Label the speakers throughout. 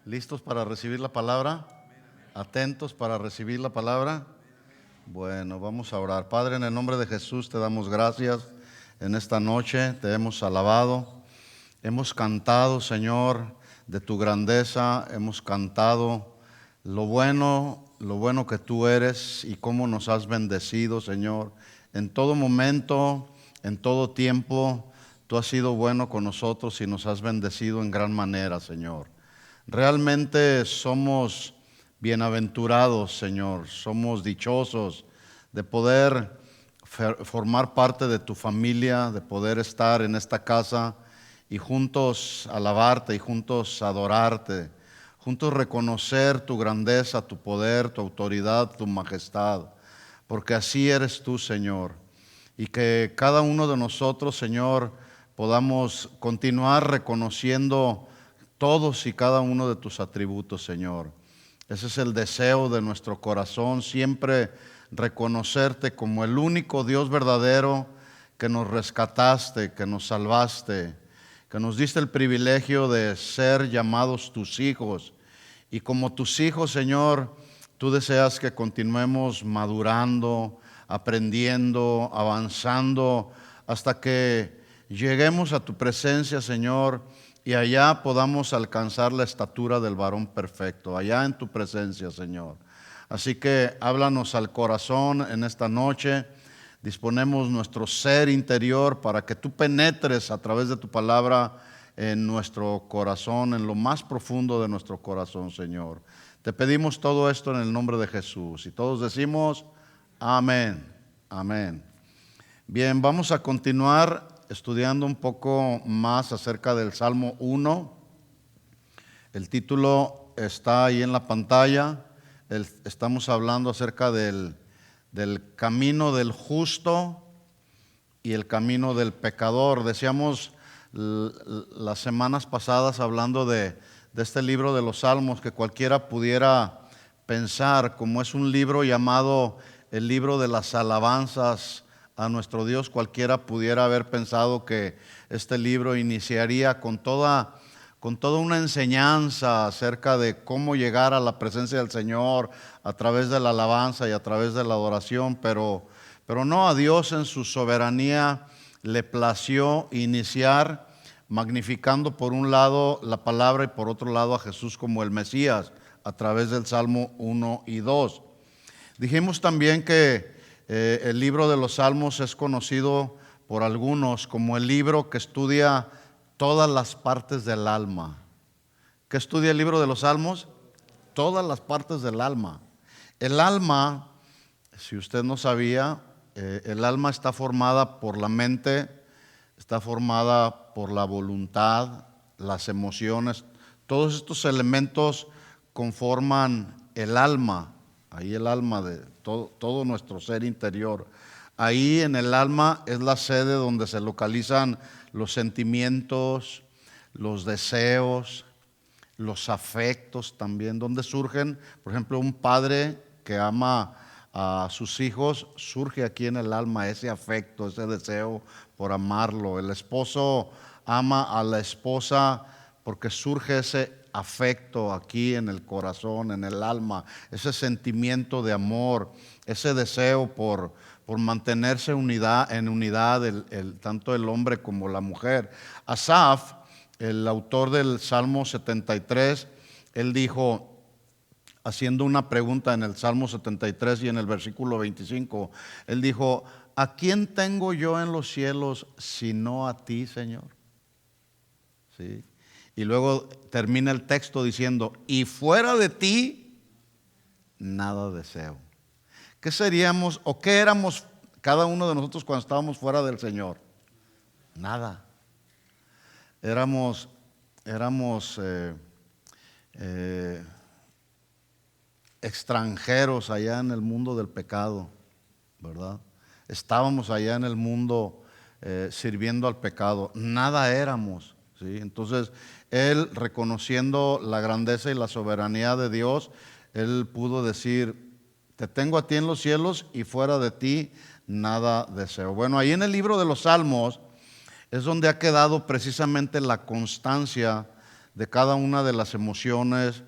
Speaker 1: ¿Listos para recibir la palabra? ¿Atentos para recibir la palabra? Bueno, vamos a orar. Padre, en el nombre de Jesús te damos gracias en esta noche, te hemos alabado, hemos cantado, Señor, de tu grandeza, hemos cantado lo bueno que tú eres y cómo nos has bendecido, Señor. En todo momento, en todo tiempo, tú has sido bueno con nosotros y nos has bendecido en gran manera, Señor. Realmente somos bienaventurados, Señor, somos dichosos de poder formar parte de tu familia, de poder estar en esta casa y juntos alabarte y juntos adorarte, juntos reconocer tu grandeza, tu poder, tu autoridad, tu majestad, porque así eres tú, Señor, y que cada uno de nosotros, Señor, podamos continuar reconociendo todos y cada uno de tus atributos, Señor. Ese es el deseo de nuestro corazón, siempre reconocerte como el único Dios verdadero que nos rescataste, que nos salvaste, que nos diste el privilegio de ser llamados tus hijos. Y como tus hijos, Señor, tú deseas que continuemos madurando, aprendiendo, avanzando, hasta que lleguemos a tu presencia, Señor, y allá podamos alcanzar la estatura del varón perfecto, allá en tu presencia, Señor. Así que háblanos al corazón en esta noche. Disponemos nuestro ser interior para que tú penetres a través de tu palabra en nuestro corazón, en lo más profundo de nuestro corazón, Señor. Te pedimos todo esto en el nombre de Jesús. Y todos decimos, amén, amén. Bien, vamos a continuar estudiando un poco más acerca del Salmo 1. El título está ahí en la pantalla. Estamos hablando acerca del camino del justo y el camino del pecador. Decíamos las semanas pasadas, hablando de este libro de los Salmos, que cualquiera pudiera pensar, como es un libro llamado el libro de las alabanzas a nuestro Dios, cualquiera pudiera haber pensado que este libro iniciaría con toda una enseñanza acerca de cómo llegar a la presencia del Señor a través de la alabanza y a través de la adoración, pero no, a Dios en su soberanía le plació iniciar magnificando por un lado la palabra y por otro lado a Jesús como el Mesías a través del Salmo 1 y 2. Dijimos también que el libro de los Salmos es conocido por algunos como el libro que estudia todas las partes del alma. ¿Qué estudia el libro de los Salmos? Todas las partes del alma. El alma, si usted no sabía, el alma está formada por la mente, está formada por la voluntad, las emociones. Todos estos elementos conforman el alma. Ahí el alma de todo nuestro ser interior. Ahí en el alma es la sede donde se localizan los sentimientos, los deseos, los afectos también, donde surgen, por ejemplo, un padre que ama a sus hijos, surge aquí en el alma ese afecto, ese deseo por amarlo. El esposo ama a la esposa porque surge ese afecto aquí en el corazón, en el alma, ese sentimiento de amor, ese deseo por mantenerse en unidad tanto el hombre como la mujer. Asaf, el autor del Salmo 73, él dijo, haciendo una pregunta en el Salmo 73 y en el versículo 25, él dijo, ¿a quién tengo yo en los cielos sino a ti, Señor? ¿Sí? Y luego termina el texto diciendo, y fuera de ti, nada deseo. ¿Qué seríamos o qué éramos cada uno de nosotros cuando estábamos fuera del Señor? Nada. Éramos extranjeros allá en el mundo del pecado, ¿verdad? Estábamos allá en el mundo sirviendo al pecado. Nada éramos, ¿sí? Entonces, él, reconociendo la grandeza y la soberanía de Dios, él pudo decir, te tengo a ti en los cielos y fuera de ti nada deseo. Bueno, ahí en el libro de los Salmos es donde ha quedado precisamente la constancia de cada una de las emociones,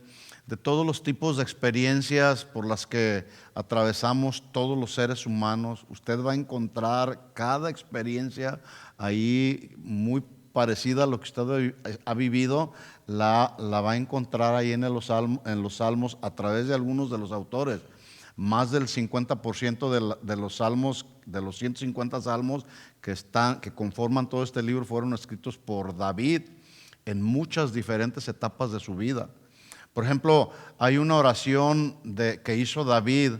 Speaker 1: de todos los tipos de experiencias por las que atravesamos todos los seres humanos. Usted va a encontrar cada experiencia ahí muy parecida a lo que usted ha vivido, la va a encontrar ahí en los salmos a través de algunos de los autores. Más del 50% de los salmos, de los 150 salmos que conforman todo este libro, fueron escritos por David en muchas diferentes etapas de su vida. Por ejemplo, hay una oración que hizo David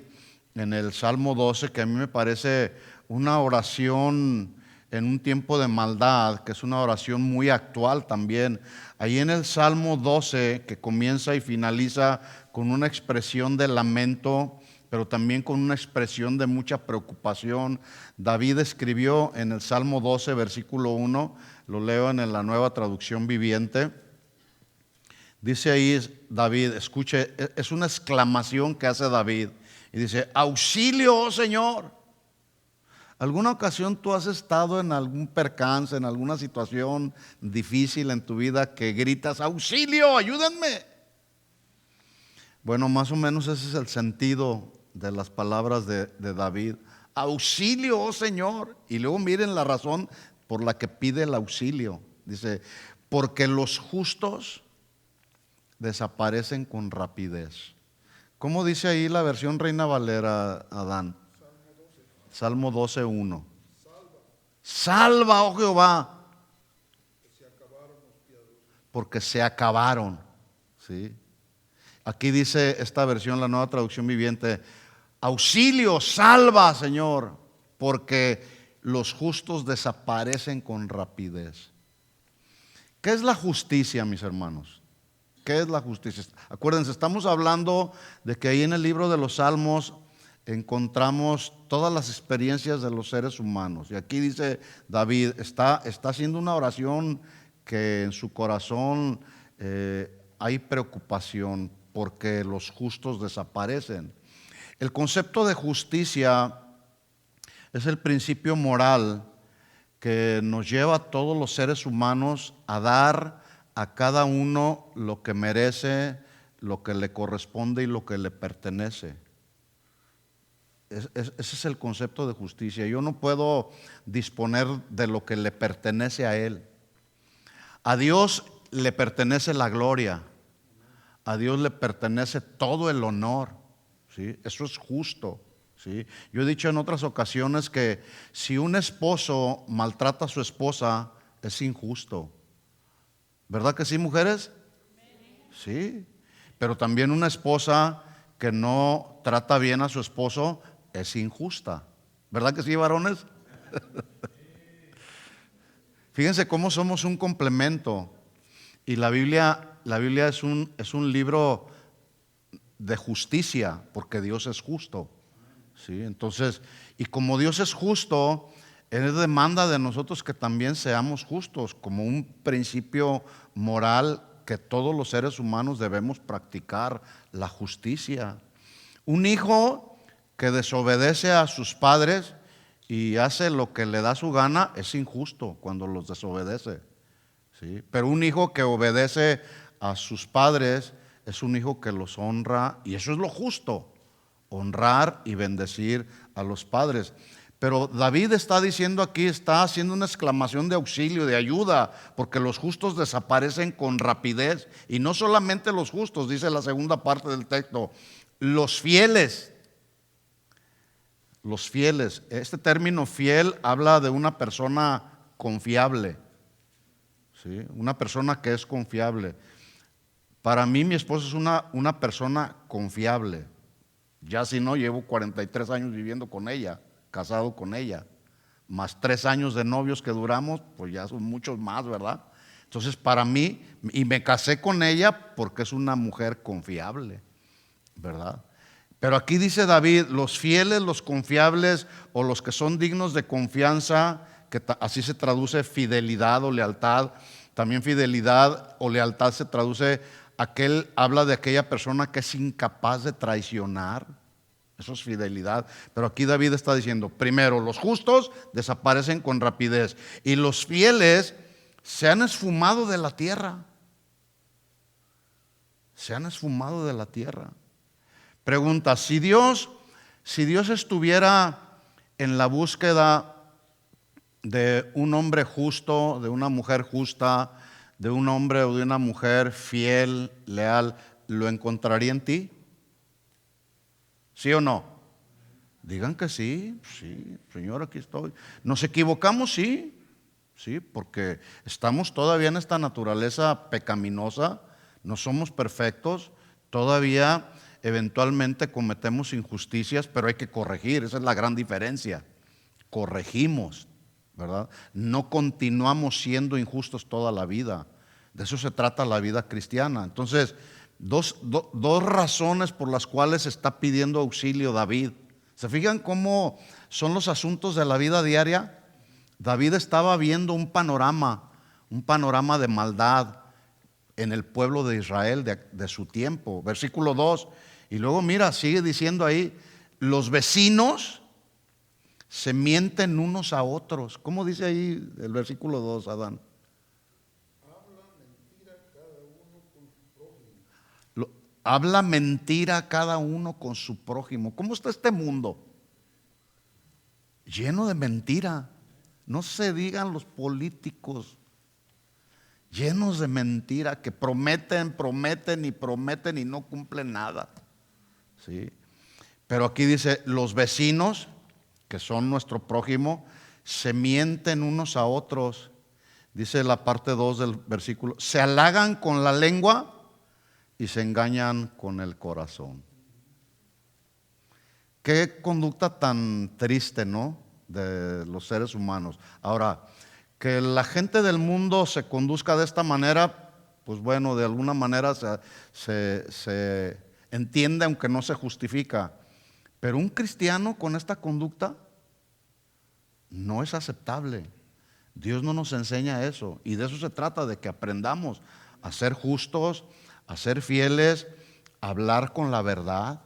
Speaker 1: en el Salmo 12 que a mí me parece una oración en un tiempo de maldad, que es una oración muy actual también. Ahí en el Salmo 12, que comienza y finaliza con una expresión de lamento, pero también con una expresión de mucha preocupación, David escribió en el Salmo 12, versículo 1, lo leo en la Nueva Traducción Viviente. Dice ahí David, escuche, es una exclamación que hace David y dice: auxilio, oh Señor. ¿Alguna ocasión tú has estado en algún percance, en alguna situación difícil en tu vida que gritas: auxilio, ayúdenme? Bueno, más o menos ese es el sentido de las palabras de David. Auxilio, oh Señor. Y luego miren la razón por la que pide el auxilio. Dice: porque los justos desaparecen con rapidez. ¿Cómo dice ahí la versión Reina Valera, Adán? Salmo 12, 1. Salva, oh Jehová, porque se acabaron. ¿Sí? Aquí dice esta versión, la Nueva Traducción Viviente: auxilio, salva, Señor, porque los justos desaparecen con rapidez. ¿Qué es la justicia, mis hermanos? ¿Qué es la justicia? Acuérdense, estamos hablando de que ahí en el libro de los Salmos encontramos todas las experiencias de los seres humanos. Y aquí dice David, está haciendo una oración que en su corazón hay preocupación porque los justos desaparecen. El concepto de justicia es el principio moral que nos lleva a todos los seres humanos a dar a cada uno lo que merece, lo que le corresponde y lo que le pertenece. Ese es el concepto de justicia. Yo no puedo disponer de lo que le pertenece a Él. A Dios le pertenece la gloria. A Dios le pertenece todo el honor. ¿Sí? Eso es justo. ¿Sí? Yo he dicho en otras ocasiones que si un esposo maltrata a su esposa, es injusto. ¿Verdad que sí, mujeres? Sí. Pero también una esposa que no trata bien a su esposo es injusta. ¿Verdad que sí, varones? Fíjense cómo somos un complemento. Y la Biblia es un libro de justicia, porque Dios es justo. ¿Sí? Entonces, y como Dios es justo, Él demanda de nosotros que también seamos justos, como un principio moral que todos los seres humanos debemos practicar, la justicia. Un hijo que desobedece a sus padres y hace lo que le da su gana es injusto cuando los desobedece. ¿Sí? Pero un hijo que obedece a sus padres es un hijo que los honra, y eso es lo justo, honrar y bendecir a los padres. Pero David está diciendo aquí, está haciendo una exclamación de auxilio, de ayuda, porque los justos desaparecen con rapidez. Y no solamente los justos, dice la segunda parte del texto, los fieles. Los fieles. Este término fiel habla de una persona confiable. ¿Sí? Una persona que es confiable. Para mí mi esposa es una persona confiable. Ya si no, llevo 43 años viviendo con ella, casado con ella, más 3 años de novios que duramos, pues ya son muchos más, ¿verdad? Entonces para mí, y me casé con ella porque es una mujer confiable, ¿verdad? Pero aquí dice David, los fieles, los confiables o los que son dignos de confianza, que así se traduce fidelidad o lealtad. También fidelidad o lealtad se traduce, habla de aquella persona que es incapaz de traicionar. Eso es fidelidad. Pero aquí David está diciendo, primero, los justos desaparecen con rapidez y los fieles se han esfumado de la tierra. se han esfumado de la tierra. Pregunta, si Dios estuviera en la búsqueda de un hombre justo, de una mujer justa, de un hombre o de una mujer fiel, leal, ¿lo encontraría en ti? ¿Sí o no? Digan que sí, sí, Señor, aquí estoy. ¿Nos equivocamos? Sí, sí, porque estamos todavía en esta naturaleza pecaminosa, no somos perfectos, todavía eventualmente cometemos injusticias, pero hay que corregir, esa es la gran diferencia. Corregimos, ¿verdad? No continuamos siendo injustos toda la vida. De eso se trata la vida cristiana. Entonces, dos razones por las cuales está pidiendo auxilio David. ¿Se fijan cómo son los asuntos de la vida diaria? David estaba viendo un panorama de maldad en el pueblo de Israel de su tiempo. Versículo 2. Y luego mira, sigue diciendo ahí, los vecinos se mienten unos a otros. ¿Cómo dice ahí el versículo 2, Adán? Habla mentira cada uno con su prójimo. ¿Cómo está este mundo? Lleno de mentira. No se digan los políticos, llenos de mentira, que prometen y no cumplen nada. ¿Sí? Pero aquí dice, los vecinos, que son nuestro prójimo, se mienten unos a otros. Dice la parte 2 del versículo, se halagan con la lengua y se engañan con el corazón. Qué conducta tan triste, ¿no?, de los seres humanos. Ahora, que la gente del mundo se conduzca de esta manera, pues bueno, de alguna manera se entiende, aunque no se justifica. Pero un cristiano con esta conducta no es aceptable. Dios no nos enseña eso, y de eso se trata, de que aprendamos a ser justos, a ser fieles, a hablar con la verdad,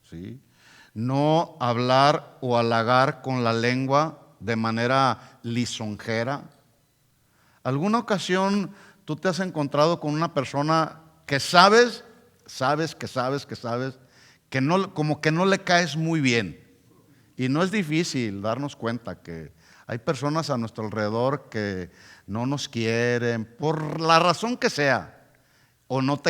Speaker 1: ¿sí? No hablar o halagar con la lengua de manera lisonjera. ¿Alguna ocasión tú te has encontrado con una persona que sabes que no, como que no le caes muy bien? Y no es difícil darnos cuenta que hay personas a nuestro alrededor que no nos quieren por la razón que sea, o no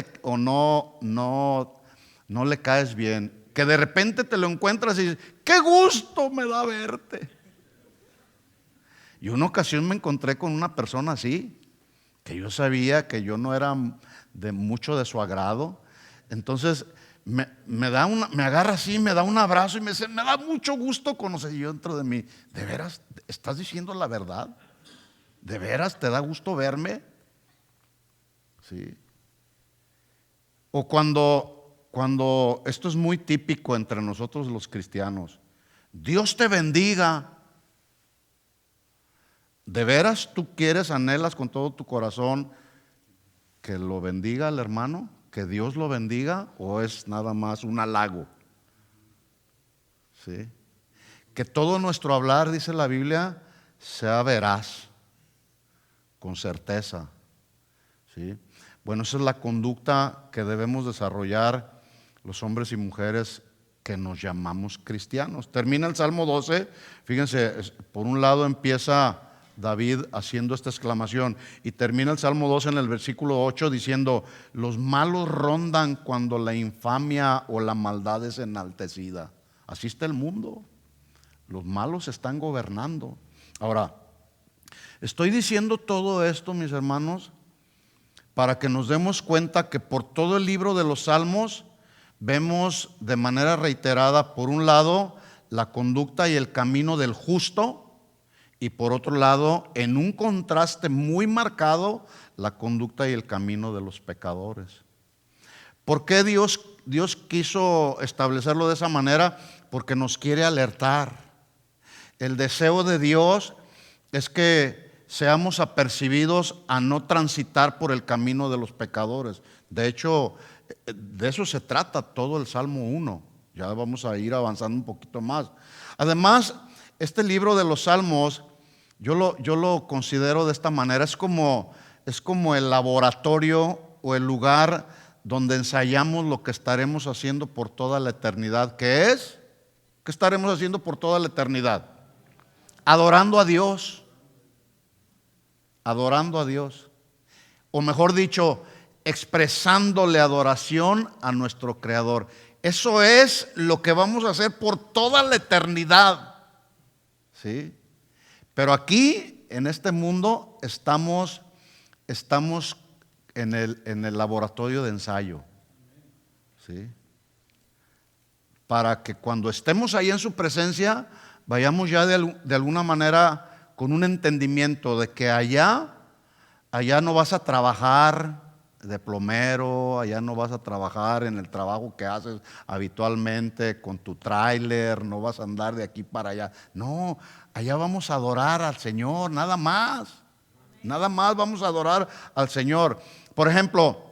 Speaker 1: le caes bien, que de repente te lo encuentras y dices, qué gusto me da verte. Y una ocasión me encontré con una persona así, que yo sabía que yo no era de mucho de su agrado. Entonces me agarra así, me da un abrazo y me dice, me da mucho gusto conocer. Y yo dentro de mí, ¿de veras estás diciendo la verdad? ¿De veras te da gusto verme? Sí. O cuando esto es muy típico entre nosotros los cristianos, Dios te bendiga. ¿De veras tú quieres, anhelas con todo tu corazón que lo bendiga el hermano? ¿Que Dios lo bendiga? ¿O es nada más un halago? ¿Sí? Que todo nuestro hablar, dice la Biblia, sea veraz, con certeza. ¿Sí? Bueno, esa es la conducta que debemos desarrollar los hombres y mujeres que nos llamamos cristianos. Termina el Salmo 12, fíjense, por un lado empieza David haciendo esta exclamación y termina el Salmo 12 en el versículo 8 diciendo, los malos rondan cuando la infamia o la maldad es enaltecida. Así está el mundo, los malos están gobernando. Ahora, estoy diciendo todo esto, mis hermanos, para que nos demos cuenta que por todo el libro de los Salmos vemos de manera reiterada, por un lado, la conducta y el camino del justo, y por otro lado, en un contraste muy marcado, la conducta y el camino de los pecadores. ¿Por qué Dios quiso establecerlo de esa manera? Porque nos quiere alertar. El deseo de Dios es que seamos apercibidos a no transitar por el camino de los pecadores. De hecho, de eso se trata todo el Salmo 1. Ya vamos a ir avanzando un poquito más. Además, este libro de los Salmos, yo lo considero de esta manera, es como el laboratorio o el lugar donde ensayamos lo que estaremos haciendo por toda la eternidad. ¿Qué es? ¿Qué estaremos haciendo por toda la eternidad? Adorando a Dios. Adorando a Dios. O mejor dicho, expresándole adoración a nuestro Creador. Eso es lo que vamos a hacer por toda la eternidad. ¿Sí? Pero aquí, en este mundo, estamos en el laboratorio de ensayo. ¿Sí? Para que cuando estemos ahí en su presencia, vayamos ya de alguna manera con un entendimiento de que allá no vas a trabajar de plomero, allá no vas a trabajar en el trabajo que haces habitualmente con tu tráiler, no vas a andar de aquí para allá. No, allá vamos a adorar al Señor, nada más. Nada más vamos a adorar al Señor. Por ejemplo,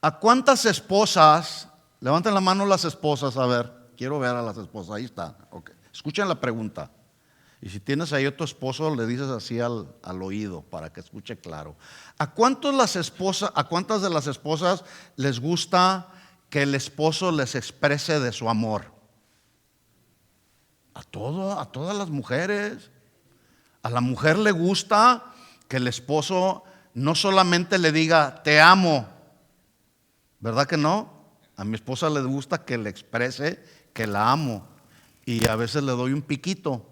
Speaker 1: ¿a cuántas esposas, levanten la mano las esposas, a ver, quiero ver a las esposas, ahí está, okay. Escuchen la pregunta. Y si tienes ahí a tu esposo, le dices así al oído para que escuche claro. ¿A cuántas de las esposas les gusta que el esposo les exprese de su amor? A todas las mujeres. A la mujer le gusta que el esposo no solamente le diga te amo, ¿verdad que no? A mi esposa le gusta que le exprese que la amo y a veces le doy un piquito,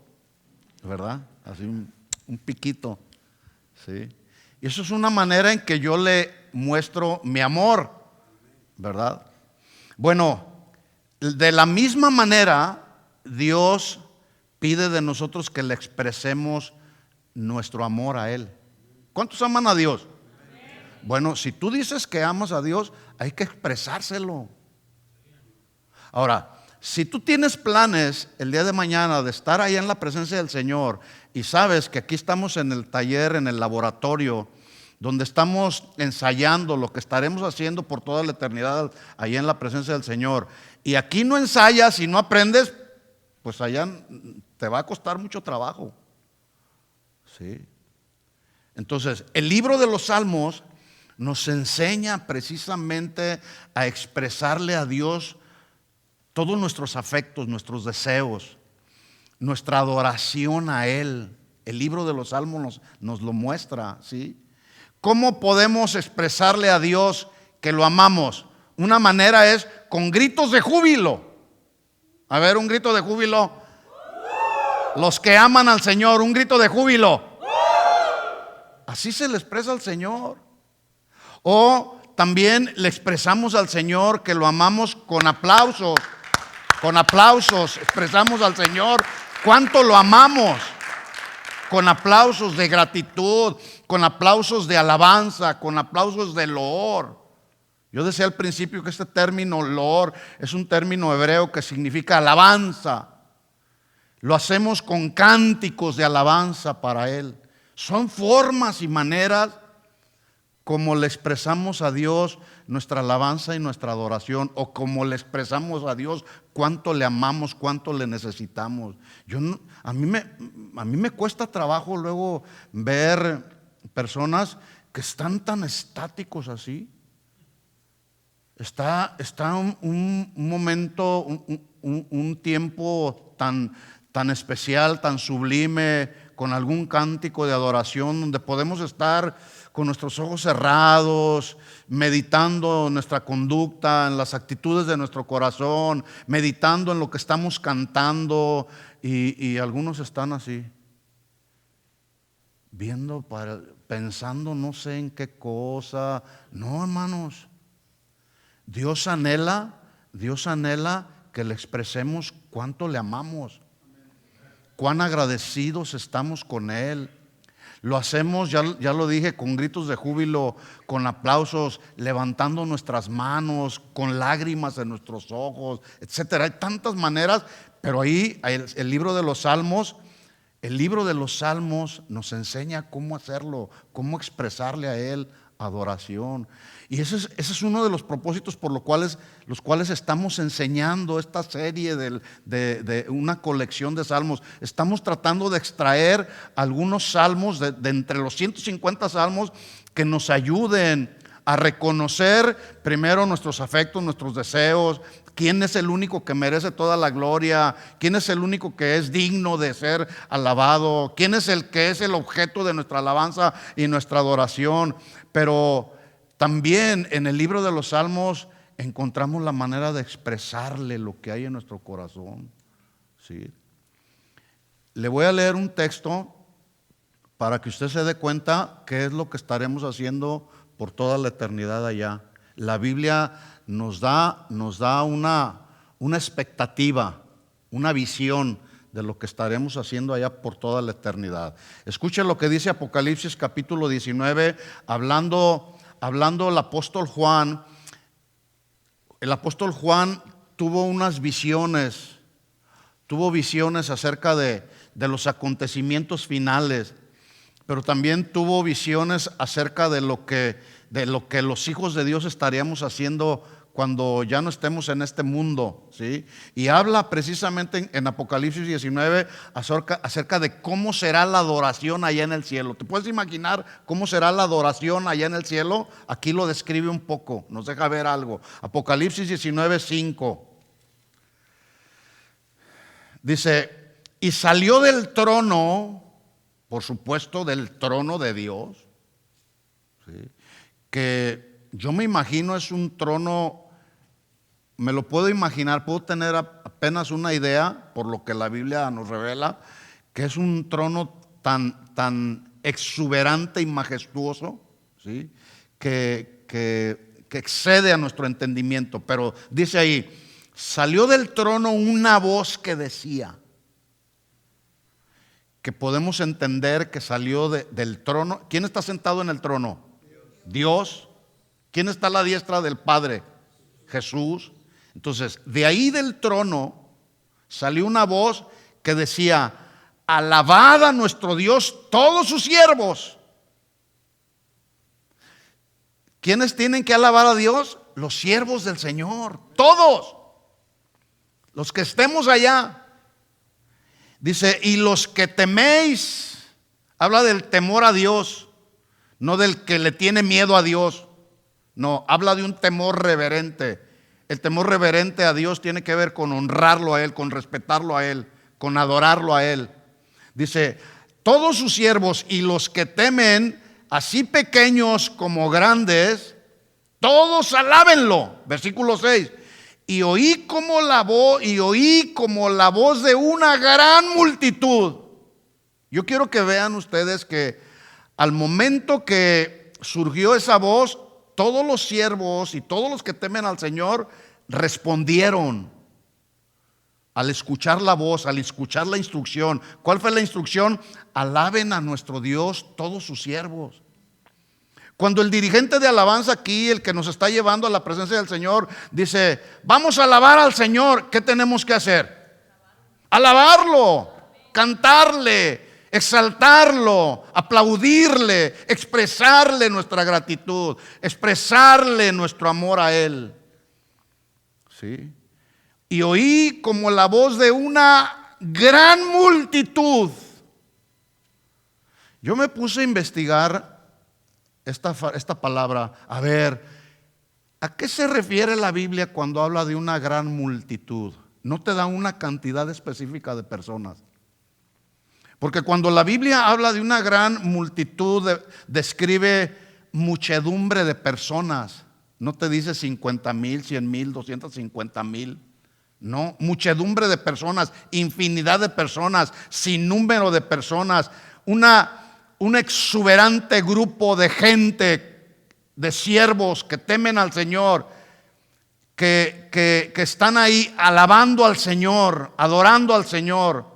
Speaker 1: ¿verdad? Así un piquito, ¿sí? Y eso es una manera en que yo le muestro mi amor, ¿verdad? Bueno, de la misma manera Dios pide de nosotros que le expresemos nuestro amor a Él. ¿Cuántos aman a Dios? Bueno, si tú dices que amas a Dios, hay que expresárselo. Ahora, si tú tienes planes el día de mañana de estar ahí en la presencia del Señor y sabes que aquí estamos en el taller, en el laboratorio, donde estamos ensayando lo que estaremos haciendo por toda la eternidad ahí en la presencia del Señor, y aquí no ensayas y no aprendes, pues allá te va a costar mucho trabajo. ¿Sí? Entonces, el libro de los Salmos nos enseña precisamente a expresarle a Dios todos nuestros afectos, nuestros deseos, nuestra adoración a Él. El libro de los Salmos nos lo muestra, ¿sí? ¿Cómo podemos expresarle a Dios que lo amamos? Una manera es con gritos de júbilo. A ver, un grito de júbilo. Los que aman al Señor, un grito de júbilo. Así se le expresa al Señor. O también le expresamos al Señor que lo amamos con aplausos. Con aplausos expresamos al Señor cuánto lo amamos. Con aplausos de gratitud, con aplausos de alabanza, con aplausos de loor. Yo decía al principio que este término loor es un término hebreo que significa alabanza. Lo hacemos con cánticos de alabanza para Él. Son formas y maneras como le expresamos a Dios nuestra alabanza y nuestra adoración, o como le expresamos a Dios cuánto le amamos, cuánto le necesitamos. A mí me cuesta trabajo luego ver personas que están tan estáticos así. Está un momento, un tiempo tan especial, tan sublime, con algún cántico de adoración, donde podemos estar con nuestros ojos cerrados, meditando en nuestra conducta, en las actitudes de nuestro corazón, meditando en lo que estamos cantando, y algunos están así, pensando no sé en qué cosa. No, hermanos, Dios anhela que le expresemos cuánto le amamos, cuán agradecidos estamos con Él. Lo hacemos, ya lo dije, con gritos de júbilo, con aplausos, levantando nuestras manos, con lágrimas en nuestros ojos, etcétera. Hay tantas maneras, pero ahí el libro de los Salmos nos enseña cómo hacerlo, cómo expresarle a Él adoración. Y ese es uno de los propósitos por los cuales estamos enseñando esta serie de una colección de salmos. Estamos tratando de extraer algunos salmos de entre los 150 salmos que nos ayuden a reconocer primero nuestros afectos, nuestros deseos, quién es el único que merece toda la gloria, quién es el único que es digno de ser alabado, quién es el que es el objeto de nuestra alabanza y nuestra adoración. Pero también en el libro de los Salmos encontramos la manera de expresarle lo que hay en nuestro corazón, ¿sí? Le voy a leer un texto para que usted se dé cuenta qué es lo que estaremos haciendo por toda la eternidad allá. La Biblia nos da una expectativa, una visión de lo que estaremos haciendo allá por toda la eternidad. Escuche lo que dice Apocalipsis capítulo 19, hablando el apóstol Juan. El apóstol Juan tuvo unas visiones, acerca de los acontecimientos finales, pero también tuvo visiones acerca de lo que los hijos de Dios estaríamos haciendo cuando ya no estemos en este mundo, ¿sí? Y habla precisamente en Apocalipsis 19 acerca de cómo será la adoración allá en el cielo. ¿Te puedes imaginar cómo será la adoración allá en el cielo? Aquí lo describe un poco, nos deja ver algo. Apocalipsis 19:5 dice: y salió del trono, por supuesto del trono de Dios, ¿sí? Que yo me imagino es un trono, me lo puedo imaginar, puedo tener apenas una idea por lo que la Biblia nos revela, que es un trono tan exuberante y majestuoso, ¿sí? que excede a nuestro entendimiento. Pero dice ahí: salió del trono una voz que decía, que podemos entender que salió del trono. ¿Quién está sentado en el trono? Dios. ¿Quién está a la diestra del Padre? Jesús. Entonces, de ahí del trono salió una voz que decía: alabad a nuestro Dios todos sus siervos. ¿Quiénes tienen que alabar a Dios? Los siervos del Señor, todos los que estemos allá. Dice: y los que teméis. Habla del temor a Dios, no del que le tiene miedo a Dios. No, habla de un temor reverente. El temor reverente a Dios tiene que ver con honrarlo a Él, con respetarlo a Él, con adorarlo a Él. Dice: todos sus siervos y los que temen, así pequeños como grandes, todos alábenlo. Versículo 6. Y oí como la voz de una gran multitud. Yo quiero que vean ustedes que al momento que surgió esa voz, todos los siervos y todos los que temen al Señor respondieron al escuchar la voz, al escuchar la instrucción. ¿Cuál fue la instrucción? Alaben a nuestro Dios todos sus siervos. Cuando el dirigente de alabanza aquí, el que nos está llevando a la presencia del Señor, dice: vamos a alabar al Señor, ¿qué tenemos que hacer? Alabarlo, cantarle, exaltarlo, aplaudirle, expresarle nuestra gratitud, expresarle nuestro amor a Él. ¿Sí? Y oí como la voz de una gran multitud. Yo me puse a investigar esta palabra, a ver, ¿a qué se refiere la Biblia cuando habla de una gran multitud? No te da una cantidad específica de personas. Porque cuando la Biblia habla de una gran multitud, describe muchedumbre de personas. No te dice 50,000, 100,000, 250,000. No, muchedumbre de personas, infinidad de personas, sin número de personas, un exuberante grupo de gente, de siervos que temen al Señor, que están ahí alabando al Señor, adorando al Señor.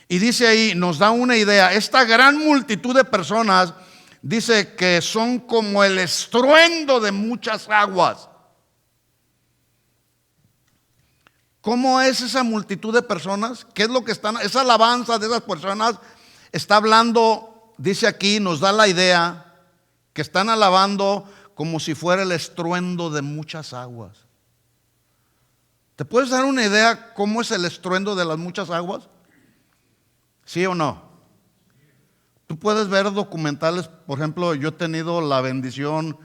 Speaker 1: Y dice ahí, nos da una idea, esta gran multitud de personas, dice que son como el estruendo de muchas aguas. ¿Cómo es esa multitud de personas? ¿Qué es lo que están? Esa alabanza de esas personas está hablando, dice aquí, nos da la idea que están alabando como si fuera el estruendo de muchas aguas. ¿Te puedes dar una idea cómo es el estruendo de las muchas aguas? ¿Sí o no? Tú puedes ver documentales, por ejemplo, yo he tenido la bendición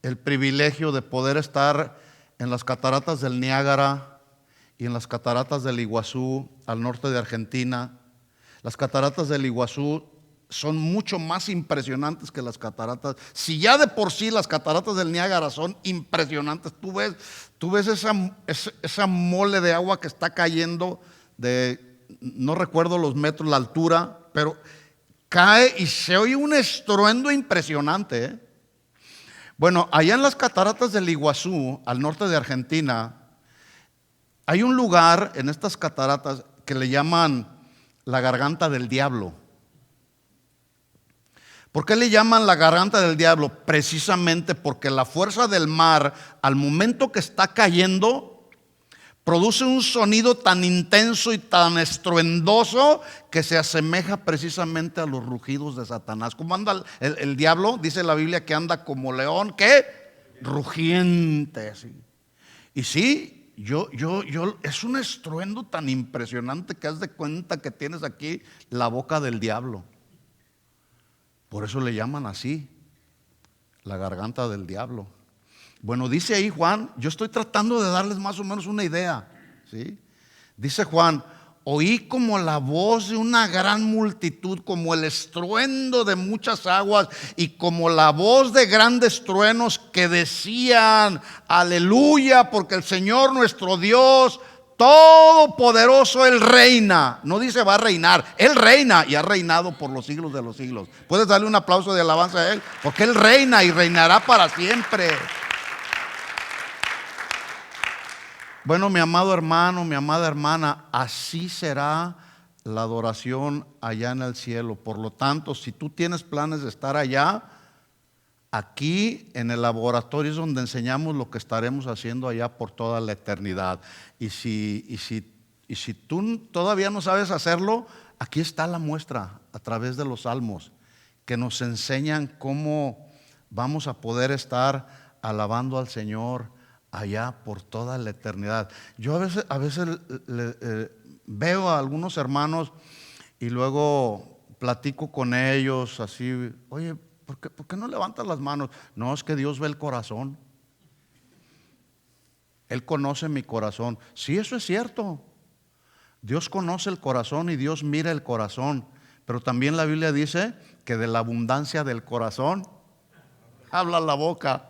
Speaker 1: el privilegio de poder estar en las cataratas del Niágara y en las cataratas del Iguazú, al norte de Argentina. Las cataratas del Iguazú son mucho más impresionantes que las cataratas. Si ya de por sí las cataratas del Niágara son impresionantes, tú ves esa mole de agua que está cayendo de, no recuerdo los metros, la altura, pero cae y se oye un estruendo impresionante, ¿eh? Bueno, allá en las cataratas del Iguazú, al norte de Argentina, hay un lugar en estas cataratas que le llaman la garganta del diablo. ¿Por qué le llaman la garganta del diablo? Precisamente porque la fuerza del mar, al momento que está cayendo, produce un sonido tan intenso y tan estruendoso que se asemeja precisamente a los rugidos de Satanás. ¿Cómo anda el diablo? Dice la Biblia que anda como león, ¿qué? Rugiente, así. Y sí, es un estruendo tan impresionante que haz de cuenta que tienes aquí la boca del diablo. Por eso le llaman así, la garganta del diablo. Bueno, dice ahí Juan, yo estoy tratando de darles más o menos una idea, ¿sí? Dice Juan, oí como la voz de una gran multitud, como el estruendo de muchas aguas y como la voz de grandes truenos que decían, aleluya, porque el Señor nuestro Dios Todopoderoso, Él reina. No dice va a reinar, Él reina y ha reinado por los siglos de los siglos. Puedes darle un aplauso de alabanza a Él, porque Él reina y reinará para siempre. Bueno, mi amado hermano, mi amada hermana, así será la adoración allá en el cielo. Por lo tanto, si tú tienes planes de estar allá, aquí en el laboratorio es donde enseñamos lo que estaremos haciendo allá por toda la eternidad. Y si tú todavía no sabes hacerlo, aquí está la muestra a través de los salmos que nos enseñan cómo vamos a poder estar alabando al Señor allá por toda la eternidad. Yo a veces veo a algunos hermanos y luego platico con ellos así, oye, ¿por qué no levantas las manos? No, es que Dios ve el corazón. Él conoce mi corazón. Sí, eso es cierto. Dios conoce el corazón y Dios mira el corazón. Pero también la Biblia dice que de la abundancia del corazón habla la boca.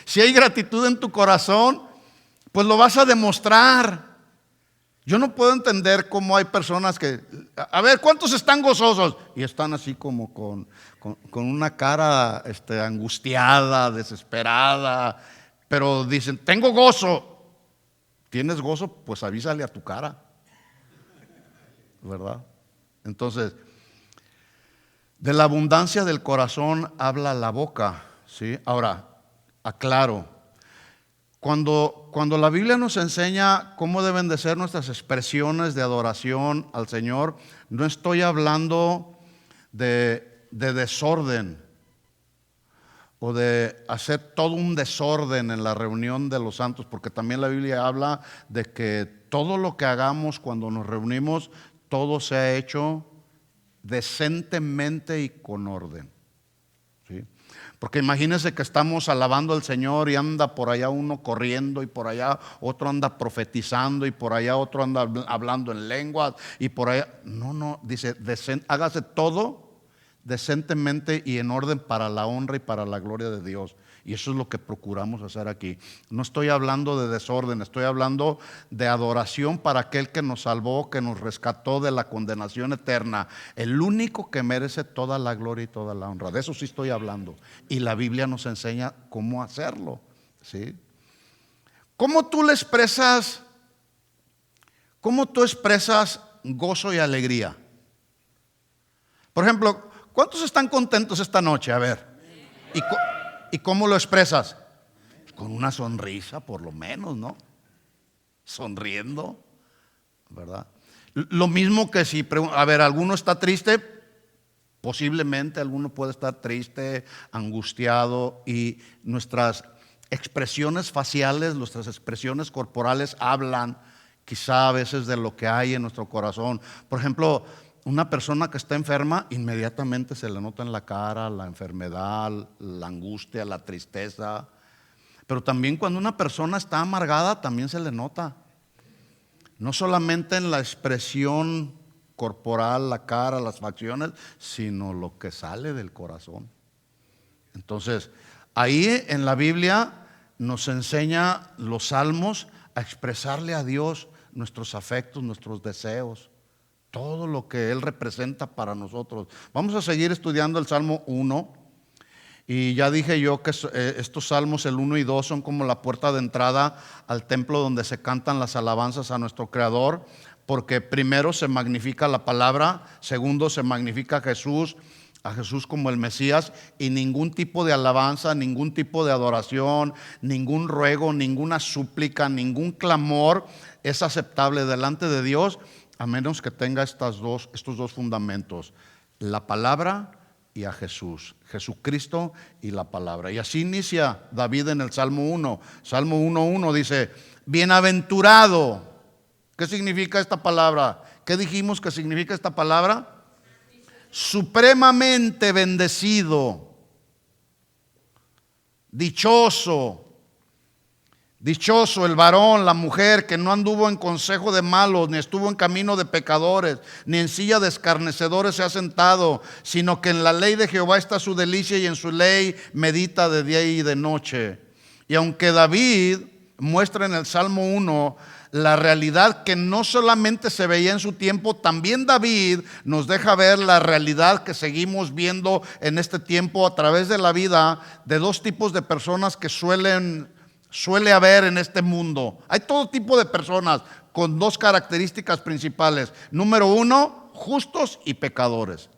Speaker 1: Si hay gratitud en tu corazón, pues lo vas a demostrar. Yo no puedo entender cómo hay personas que, a ver, ¿cuántos están gozosos? Y están así como con una cara angustiada, desesperada, pero dicen, tengo gozo. ¿Tienes gozo? Pues avísale a tu cara, ¿verdad? Entonces, de la abundancia del corazón habla la boca, ¿sí? Ahora, aclaro, cuando la Biblia nos enseña cómo deben de ser nuestras expresiones de adoración al Señor, no estoy hablando de desorden o de hacer todo un desorden en la reunión de los santos, porque también la Biblia habla de que todo lo que hagamos cuando nos reunimos, todo se ha hecho decentemente y con orden, ¿sí? Porque imagínense que estamos alabando al Señor y anda por allá uno corriendo y por allá otro anda profetizando y por allá otro anda hablando en lenguas y por allá, no, dice, hágase todo decentemente y en orden para la honra y para la gloria de Dios. Y eso es lo que procuramos hacer aquí. No estoy hablando de desorden, estoy hablando de adoración para aquel que nos salvó, que nos rescató de la condenación eterna. El único que merece toda la gloria y toda la honra. De eso sí estoy hablando. Y la Biblia nos enseña cómo hacerlo, ¿sí? ¿Cómo tú expresas gozo y alegría? Por ejemplo, ¿cuántos están contentos esta noche? A ver. ¿Y cómo lo expresas? Con una sonrisa, por lo menos, ¿no? Sonriendo, ¿verdad? Lo mismo que si, a ver, alguno está triste, posiblemente alguno puede estar triste, angustiado, y nuestras expresiones faciales, nuestras expresiones corporales hablan quizá a veces de lo que hay en nuestro corazón. Por ejemplo, una persona que está enferma, inmediatamente se le nota en la cara la enfermedad, la angustia, la tristeza. Pero también cuando una persona está amargada, también se le nota. No solamente en la expresión corporal, la cara, las facciones, sino lo que sale del corazón. Entonces, ahí en la Biblia nos enseña los salmos a expresarle a Dios nuestros afectos, nuestros deseos, todo lo que Él representa para nosotros. Vamos a seguir estudiando el Salmo 1. Y ya dije yo que estos salmos, el 1 y 2, son como la puerta de entrada al templo donde se cantan las alabanzas a nuestro Creador, porque primero se magnifica la palabra, segundo se magnifica a Jesús como el Mesías, y ningún tipo de alabanza, ningún tipo de adoración, ningún ruego, ninguna súplica, ningún clamor es aceptable delante de Dios a menos que tenga estos dos fundamentos: la palabra y a Jesús, Jesucristo y la palabra. Y así inicia David en el Salmo 1. Salmo 1:1 dice: bienaventurado. ¿Qué significa esta palabra? ¿Qué dijimos que significa esta palabra? Supremamente bendecido, dichoso. Dichoso el varón, la mujer que no anduvo en consejo de malos, ni estuvo en camino de pecadores, ni en silla de escarnecedores se ha sentado, sino que en la ley de Jehová está su delicia y en su ley medita de día y de noche. Y aunque David muestra en el Salmo 1 la realidad que no solamente se veía en su tiempo, también David nos deja ver la realidad que seguimos viendo en este tiempo a través de la vida de dos tipos de personas que suele haber en este mundo. Hay todo tipo de personas con dos características principales. Número 1, justos y pecadores.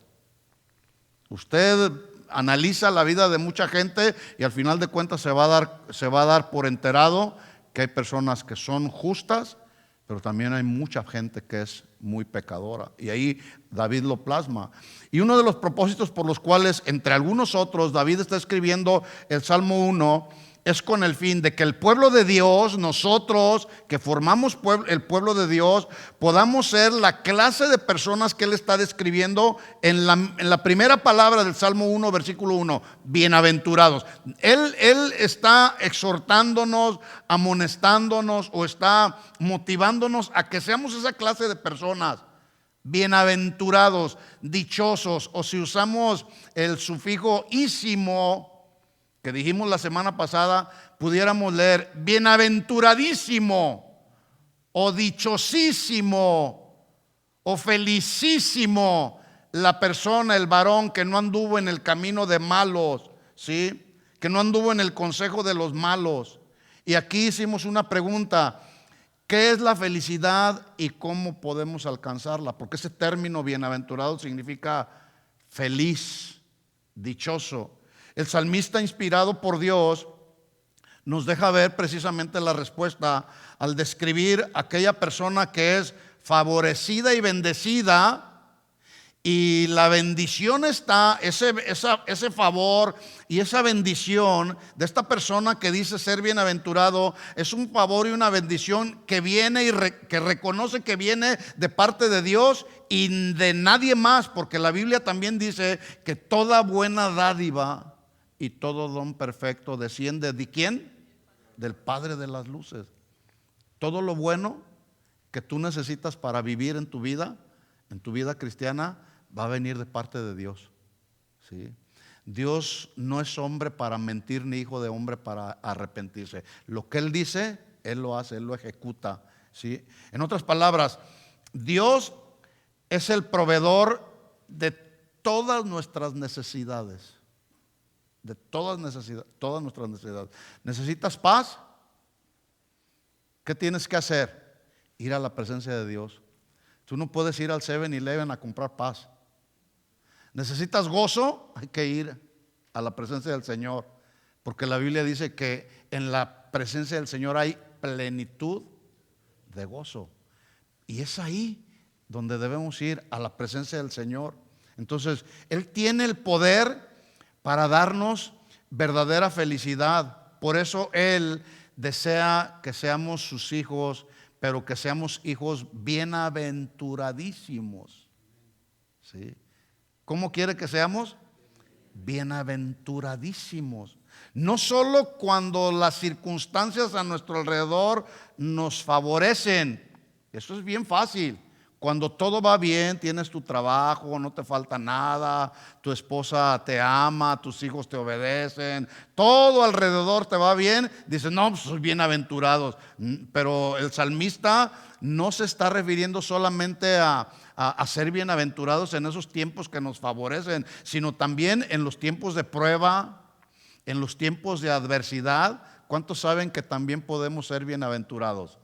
Speaker 1: Usted analiza la vida de mucha gente y al final de cuentas se va a dar por enterado que hay personas que son justas, pero también hay mucha gente que es muy pecadora. Y ahí David lo plasma. Y uno de los propósitos por los cuales, entre algunos otros, David está escribiendo el Salmo 1 es con el fin de que el pueblo de Dios, nosotros que formamos el pueblo de Dios, podamos ser la clase de personas que él está describiendo en la primera palabra del Salmo 1, versículo 1, bienaventurados. Él está exhortándonos, amonestándonos o está motivándonos a que seamos esa clase de personas. Bienaventurados, dichosos, o si usamos el sufijo ísimo, que dijimos la semana pasada, pudiéramos leer bienaventuradísimo o dichosísimo o felicísimo la persona, el varón que no anduvo en el camino de malos, ¿sí? Que no anduvo en el consejo de los malos. Y aquí hicimos una pregunta: ¿qué es la felicidad y cómo podemos alcanzarla? Porque ese término bienaventurado significa feliz, dichoso. El salmista, inspirado por Dios, nos deja ver precisamente la respuesta al describir aquella persona que es favorecida y bendecida. Y la bendición está, ese favor y esa bendición de esta persona que dice ser bienaventurado, es un favor y una bendición que viene y que reconoce que viene de parte de Dios y de nadie más, porque la Biblia también dice que toda buena dádiva y todo don perfecto desciende ¿de quién? Del Padre de las luces. Todo lo bueno que tú necesitas para vivir en tu vida cristiana, va a venir de parte de Dios, ¿sí? Dios no es hombre para mentir, ni hijo de hombre para arrepentirse. Lo que Él dice, Él lo hace, Él lo ejecuta, ¿sí? En otras palabras, Dios es el proveedor de todas nuestras necesidades. De todas nuestras necesidades. ¿Necesitas paz? ¿Qué tienes que hacer? Ir a la presencia de Dios. Tú no puedes ir al 7-Eleven a comprar paz. ¿Necesitas gozo? Hay que ir a la presencia del Señor, porque la Biblia dice que en la presencia del Señor hay plenitud de gozo. Y es ahí donde debemos ir, a la presencia del Señor. Entonces, Él tiene el poder para darnos verdadera felicidad. Por eso Él desea que seamos sus hijos, pero que seamos hijos bienaventuradísimos. ¿sí? ¿Cómo quiere que seamos? Bienaventuradísimos. No solo cuando las circunstancias a nuestro alrededor nos favorecen, eso es bien fácil. Cuando todo va bien, tienes tu trabajo, no te falta nada, tu esposa te ama, tus hijos te obedecen, todo alrededor te va bien, dices, no, pues soy bienaventurados. Pero el salmista no se está refiriendo solamente a ser bienaventurados en esos tiempos que nos favorecen, sino también en los tiempos de prueba, en los tiempos de adversidad. ¿Cuántos saben que también podemos ser bienaventurados?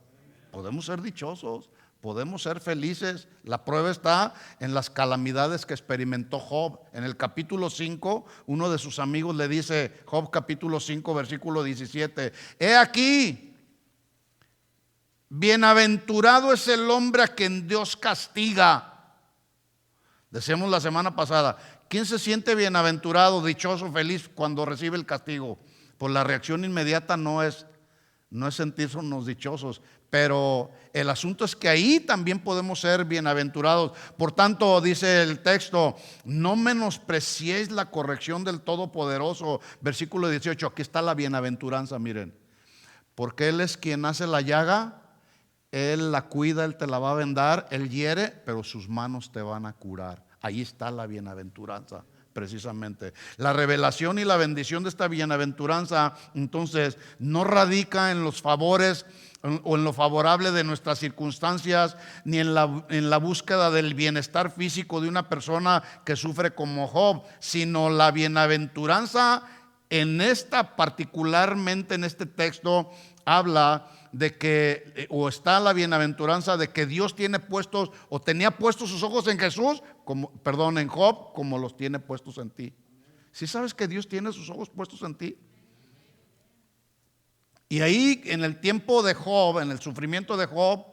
Speaker 1: Podemos ser dichosos, podemos ser felices. La prueba está en las calamidades que experimentó Job. En el capítulo 5, uno de sus amigos le dice, Job capítulo 5, versículo 17, he aquí, bienaventurado es el hombre a quien Dios castiga. Decíamos la semana pasada, ¿quién se siente bienaventurado, dichoso, feliz cuando recibe el castigo? Pues la reacción inmediata no es sentirnos dichosos, pero el asunto es que ahí también podemos ser bienaventurados. Por tanto, dice el texto, no menospreciéis la corrección del Todopoderoso. Versículo 18, aquí está la bienaventuranza, miren. Porque Él es quien hace la llaga, Él la cuida, Él te la va a vendar, Él hiere, pero sus manos te van a curar. Ahí está la bienaventuranza, precisamente. La revelación y la bendición de esta bienaventuranza, entonces, no radica en los favores o en lo favorable de nuestras circunstancias, ni en la búsqueda del bienestar físico de una persona que sufre como Job, sino la bienaventuranza en esta, particularmente en este texto, habla de que, o está la bienaventuranza de que Dios tiene puestos, o tenía puestos sus ojos en Jesús, en Job, como los tiene puestos en ti. ¿Sí sabes que Dios tiene sus ojos puestos en ti? Y ahí, en el tiempo de Job, en el sufrimiento de Job,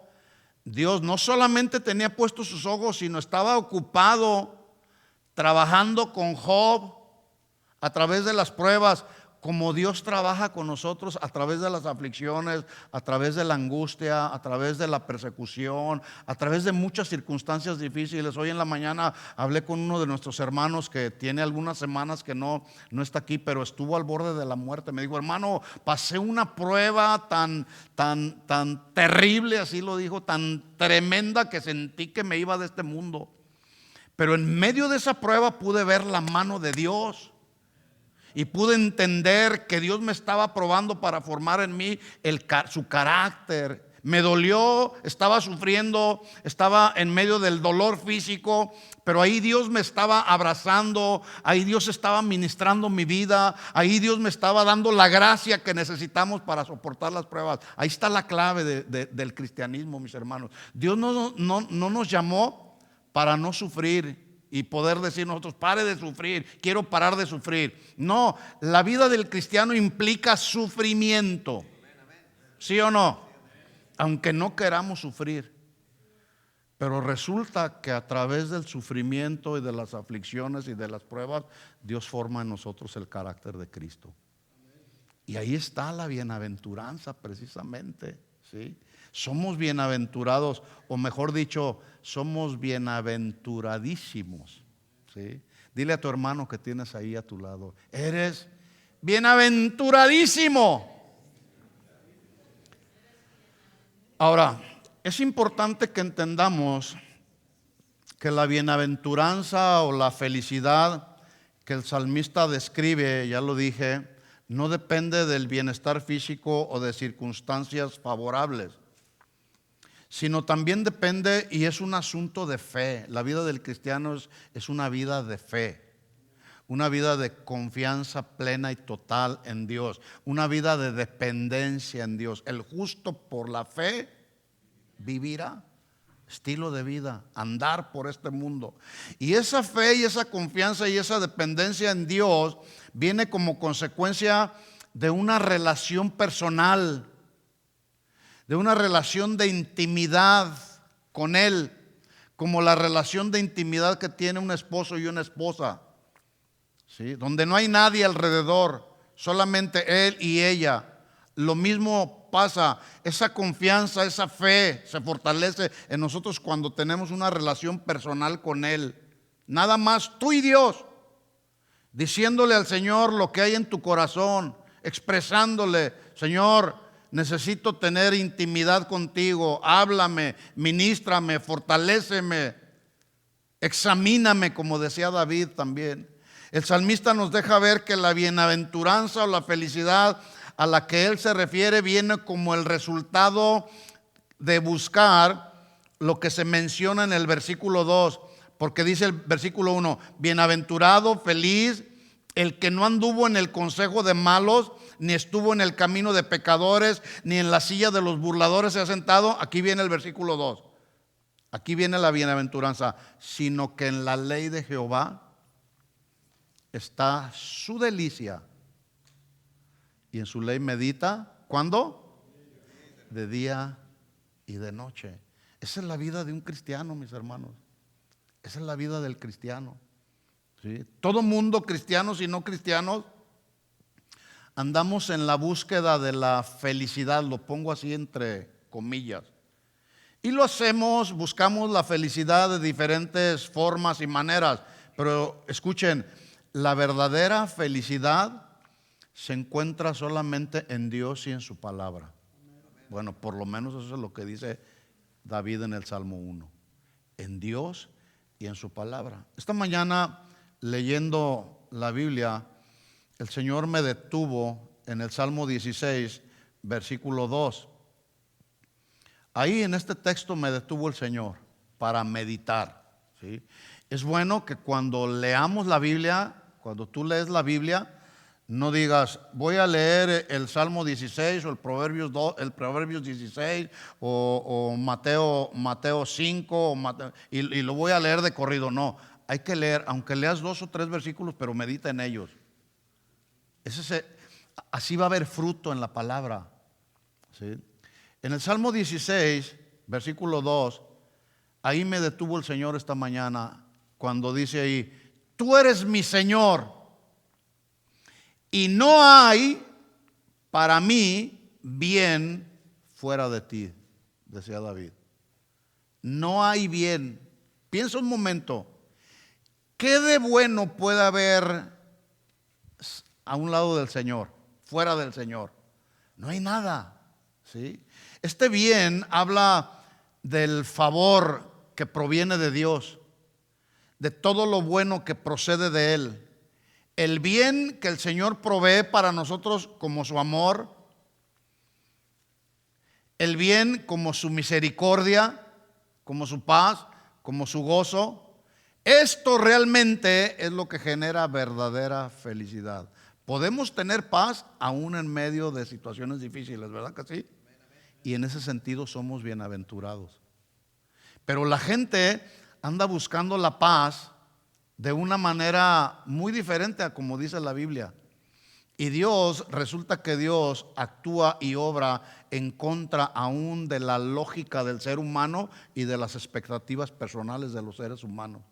Speaker 1: Dios no solamente tenía puestos sus ojos, sino estaba ocupado trabajando con Job a través de las pruebas, como Dios trabaja con nosotros a través de las aflicciones, a través de la angustia, a través de la persecución, a través de muchas circunstancias difíciles. Hoy en la mañana hablé con uno de nuestros hermanos que tiene algunas semanas que no está aquí, pero estuvo al borde de la muerte. Me dijo, hermano, pasé una prueba tan terrible, así lo dijo, tan tremenda que sentí que me iba de este mundo. Pero en medio de esa prueba pude ver la mano de Dios. Y pude entender que Dios me estaba probando para formar en mí su carácter. Me dolió, estaba sufriendo, estaba en medio del dolor físico, pero ahí Dios me estaba abrazando, ahí Dios estaba ministrando mi vida, ahí Dios me estaba dando la gracia que necesitamos para soportar las pruebas. Ahí está la clave del cristianismo, mis hermanos. Dios no nos llamó para no sufrir y poder decir nosotros, pare de sufrir, quiero parar de sufrir. No, la vida del cristiano implica sufrimiento. ¿Sí o no? Aunque no queramos sufrir. Pero resulta que a través del sufrimiento y de las aflicciones y de las pruebas, Dios forma en nosotros el carácter de Cristo. Y ahí está la bienaventuranza precisamente, ¿sí? Somos bienaventurados, o mejor dicho, somos bienaventuradísimos, ¿sí? Dile a tu hermano que tienes ahí a tu lado, eres bienaventuradísimo. Ahora, es importante que entendamos que la bienaventuranza o la felicidad que el salmista describe, ya lo dije, no depende del bienestar físico o de circunstancias favorables, sino también depende, y es un asunto de fe. La vida del cristiano es una vida de fe, una vida de confianza plena y total en Dios, una vida de dependencia en Dios. El justo por la fe vivirá. Estilo de vida, andar por este mundo. Y esa fe y esa confianza y esa dependencia en Dios viene como consecuencia de una relación personal, de una relación de intimidad con Él, como la relación de intimidad que tiene un esposo y una esposa, ¿sí? Donde no hay nadie alrededor, solamente él y ella. Lo mismo pasa, esa confianza, esa fe se fortalece en nosotros cuando tenemos una relación personal con Él, nada más tú y Dios, diciéndole al Señor lo que hay en tu corazón, expresándole: Señor, necesito tener intimidad contigo, háblame, ministrame, fortaléceme, examíname, como decía David también. El salmista nos deja ver que la bienaventuranza o la felicidad a la que él se refiere viene como el resultado de buscar lo que se menciona en el versículo 2, porque dice el versículo 1: bienaventurado, feliz, el que no anduvo en el consejo de malos, ni estuvo en el camino de pecadores, ni en la silla de los burladores se ha sentado. Aquí viene el versículo 2. Aquí viene la bienaventuranza: sino que en la ley de Jehová está su delicia, y en su ley medita. ¿Cuándo? De día y de noche. Esa es la vida de un cristiano, mis hermanos. Esa es la vida del cristiano. ¿Sí? Todo mundo, cristianos y no cristianos, andamos en la búsqueda de la felicidad. Lo pongo así entre comillas. Y lo hacemos, buscamos la felicidad de diferentes formas y maneras. Pero escuchen, la verdadera felicidad se encuentra solamente en Dios y en su palabra. Bueno, por lo menos eso es lo que dice David en el Salmo 1. En Dios y en su palabra. Esta mañana, leyendo la Biblia, el Señor me detuvo en el Salmo 16, versículo 2. Ahí en este texto me detuvo el Señor para meditar, ¿sí? Es bueno que cuando leamos la Biblia, cuando tú lees la Biblia, no digas: voy a leer el Salmo 16 o el Proverbios 16 o Mateo 5 y lo voy a leer de corrido. No, hay que leer, aunque leas 2 o 3 versículos, pero medita en ellos. Así va a haber fruto en la palabra, ¿sí? En el Salmo 16, versículo 2, ahí me detuvo el Señor esta mañana cuando dice ahí: tú eres mi Señor y no hay para mí bien fuera de ti, decía David. No hay bien. Piensa un momento, ¿qué de bueno puede haber a un lado del Señor, fuera del Señor? No hay nada, ¿sí? Este bien habla del favor que proviene de Dios, de todo lo bueno que procede de Él. El bien que el Señor provee para nosotros como su amor, el bien como su misericordia, como su paz, como su gozo. Esto realmente es lo que genera verdadera felicidad. Podemos tener paz aún en medio de situaciones difíciles, ¿verdad que sí? Y en ese sentido somos bienaventurados. Pero la gente anda buscando la paz de una manera muy diferente a como dice la Biblia. Y resulta que Dios actúa y obra en contra aún de la lógica del ser humano y de las expectativas personales de los seres humanos.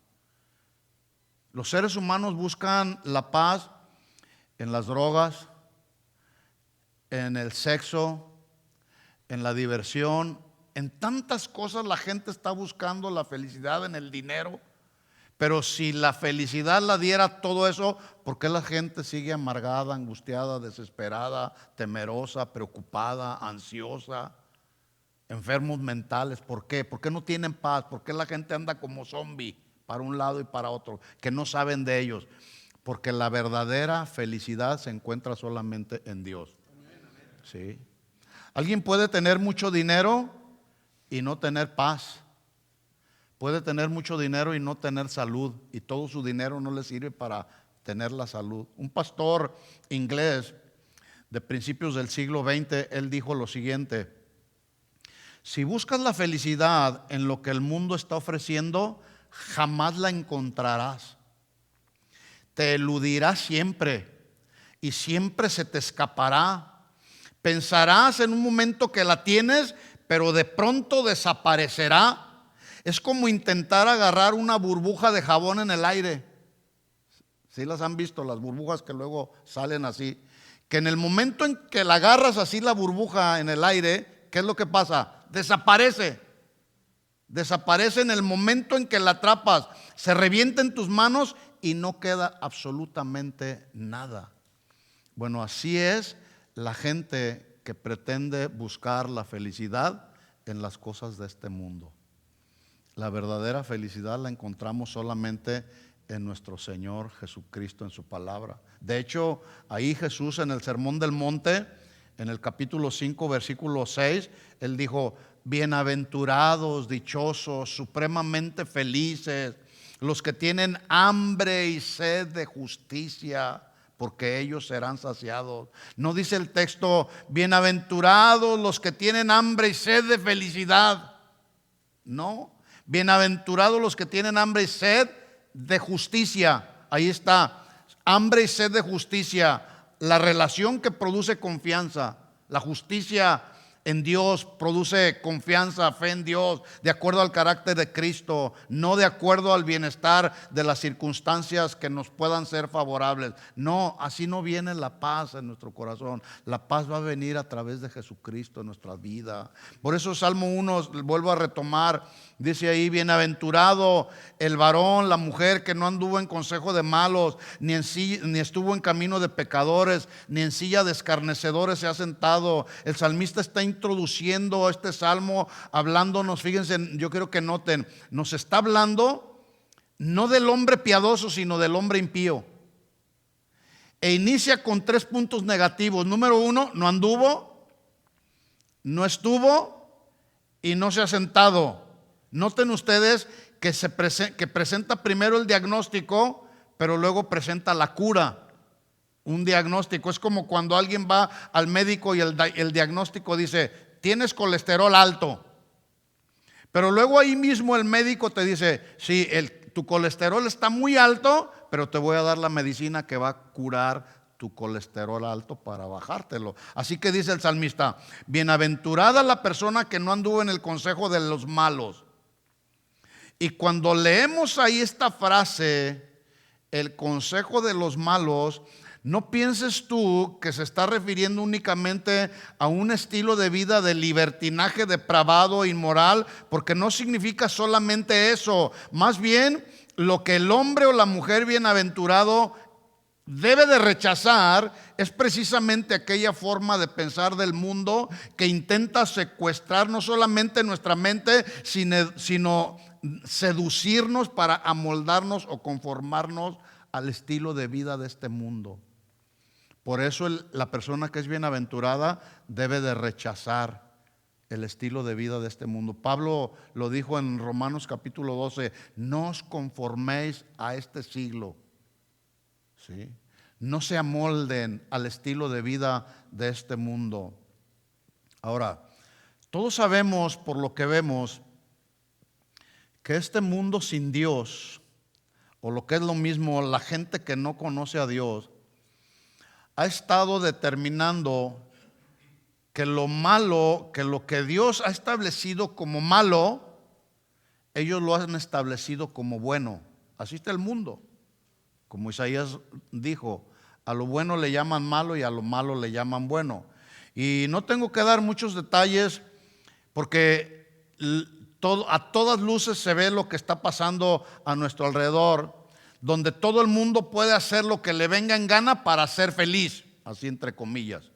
Speaker 1: Los seres humanos buscan la paz en las drogas, en el sexo, en la diversión, en tantas cosas. La gente está buscando la felicidad en el dinero. Pero si la felicidad la diera todo eso, ¿por qué la gente sigue amargada, angustiada, desesperada, temerosa, preocupada, ansiosa, enfermos mentales? ¿Por qué? ¿Por qué no tienen paz? ¿Por qué la gente anda como zombie para un lado y para otro, que no saben de ellos? Porque la verdadera felicidad se encuentra solamente en Dios. ¿Sí? Alguien puede tener mucho dinero y no tener paz. Puede tener mucho dinero y no tener salud, y todo su dinero no le sirve para tener la salud. Un pastor inglés de principios del siglo XX, él dijo lo siguiente: si buscas la felicidad en lo que el mundo está ofreciendo, jamás la encontrarás. Te eludirá siempre y siempre se te escapará. Pensarás en un momento que la tienes, pero de pronto desaparecerá. Es como intentar agarrar una burbuja de jabón en el aire. ¿Sí las han visto, las burbujas que luego salen así? Que en el momento en que la agarras así, la burbuja en el aire, ¿qué es lo que pasa? Desaparece. Desaparece en el momento en que la atrapas. Se revienta en tus manos y no queda absolutamente nada. Bueno, así es la gente que pretende buscar la felicidad en las cosas de este mundo. La verdadera felicidad la encontramos solamente en nuestro Señor Jesucristo, en su palabra. De hecho, ahí Jesús en el Sermón del Monte, en el capítulo 5, versículo 6, Él dijo: bienaventurados, dichosos, supremamente felices, los que tienen hambre y sed de justicia, porque ellos serán saciados. No dice el texto: bienaventurados los que tienen hambre y sed de felicidad. No, bienaventurados los que tienen hambre y sed de justicia. Ahí está, hambre y sed de justicia, la relación que produce confianza. La justicia en Dios produce confianza, fe en Dios, de acuerdo al carácter de Cristo, no de acuerdo al bienestar de las circunstancias que nos puedan ser favorables. No, así no viene la paz en nuestro corazón. La paz va a venir a través de Jesucristo en nuestra vida. Por eso Salmo 1, vuelvo a retomar, dice ahí: bienaventurado el varón, la mujer que no anduvo en consejo de malos, ni estuvo en camino de pecadores, ni en silla de escarnecedores se ha sentado. El salmista está introduciendo este salmo hablándonos, fíjense, yo quiero que noten, nos está hablando no del hombre piadoso, sino del hombre impío. E inicia con 3 puntos negativos. Número 1, no anduvo, no estuvo y no se ha sentado. Noten ustedes que presenta primero el diagnóstico, pero luego presenta la cura. Un diagnóstico es como cuando alguien va al médico y el diagnóstico dice: tienes colesterol alto. Pero luego ahí mismo el médico te dice: sí, tu colesterol está muy alto, pero te voy a dar la medicina que va a curar tu colesterol alto para bajártelo. Así que dice el salmista: bienaventurada la persona que no anduvo en el consejo de los malos. Y cuando leemos ahí esta frase, el consejo de los malos, no pienses tú que se está refiriendo únicamente a un estilo de vida de libertinaje depravado, inmoral, porque no significa solamente eso. Más bien, lo que el hombre o la mujer bienaventurado debe de rechazar es precisamente aquella forma de pensar del mundo que intenta secuestrar no solamente nuestra mente, sino seducirnos para amoldarnos o conformarnos al estilo de vida de este mundo. Por eso la persona que es bienaventurada debe de rechazar el estilo de vida de este mundo. Pablo lo dijo en Romanos capítulo 12: no os conforméis a este siglo, ¿sí? No se amolden al estilo de vida de este mundo. Ahora, todos sabemos por lo que vemos que este mundo sin Dios, o lo que es lo mismo, la gente que no conoce a Dios, ha estado determinando que lo malo, que lo que Dios ha establecido como malo, ellos lo han establecido como bueno. Así está el mundo. Como Isaías dijo: a lo bueno le llaman malo y a lo malo le llaman bueno. Y no tengo que dar muchos detalles porque a todas luces se ve lo que está pasando a nuestro alrededor, donde todo el mundo puede hacer lo que le venga en gana para ser feliz, así entre comillas.